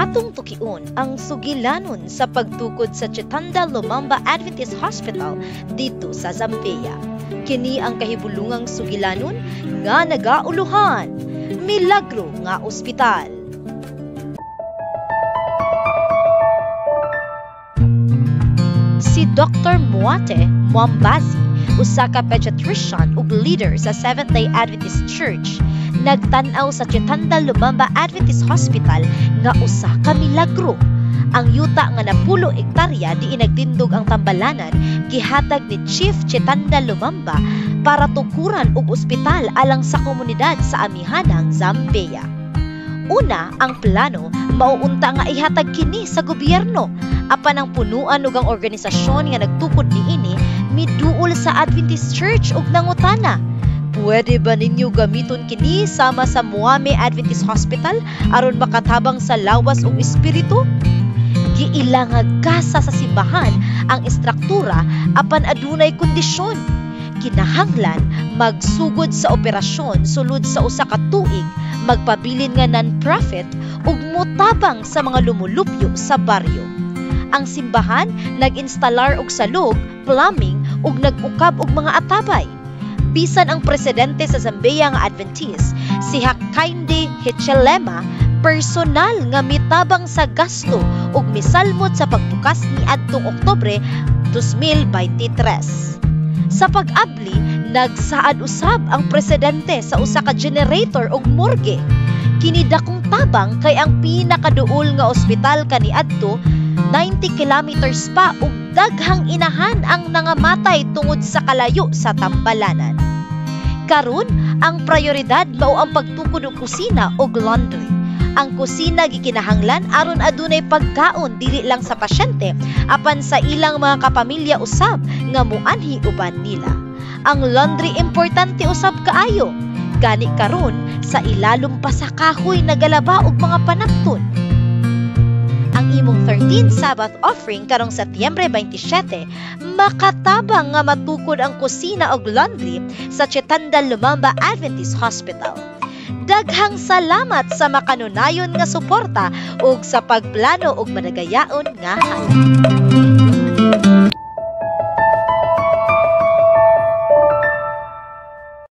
Atong tukiun ang sugilanon sa pagtukod sa Chitanda Lumamba Adventist Hospital dito sa Zambia. Kini ang kahibulungang sugilanon nga nagauluhan, Milagro nga Ospital. Si Dr. Muate Mwambazi, usa ka pediatrician ug leader sa Seventh-day Adventist Church, nagtan-aw sa Chitanda Lumamba Adventist Hospital nga usa ka milagro. Ang yuta nga napulo hektarya di nagtindog ang tambalanan gihatag ni Chief Chitanda Lumamba para tukuran og ospital alang sa komunidad sa amihanang Zambia. Una, ang plano mauunta nga ihatag kini sa gobyerno, apan ang punuan ug ang organisasyon nga nagtukod niini miduol sa Adventist Church ug nangutana, pwede ba ninyo gamiton kini sama sa Muame Adventist Hospital aron makatabang sa lawas ug espiritu? Giilangag kasa sa simbahan ang istruktura apan adunay kondisyon. Kinahanglan magsugod sa operasyon sulod sa usa ka tuig, magpabilin nga non-profit ug motabang sa mga lumulupyo sa baryo. Ang simbahan nag-instalar og salog, plumbing ug nag-ukab og mga atabay. Bisan ang presidente sa Zambia nga Adventist, si Hakainde Hichilema, personal nga mitabang sa gasto ug misalmot sa pagbukas ni adtong Oktubre 2023. Sa pag-abli, nagsaad usab ang presidente sa usa ka generator ug morgue. Kini dakong tabang kay ang pinakaduol nga ospital kaniadto 90 kilometers pa ug daghang inahan ang nangamatay tungod sa kalayo sa tambalanan. Karon, ang prioridad mao ang pagtukod og kusina ug laundry. Ang kusina gikinahanglan aron adunay pagkaon dili lang sa pasyente apan sa ilang mga kapamilya usab nga moanhi uban nila. Ang laundry importante usab kaayo. Gani karon sa ilalom pa sa kahoy nagalaba og mga panapton. Ang imong 13th Sabbath offering karong Setyembre 27 makatabang nga matukod ang kusina ug laundry sa Chitanda Lumamba Adventist Hospital. Daghang salamat sa makanunayon nga suporta ug sa pagplano ug managayaon nga halal.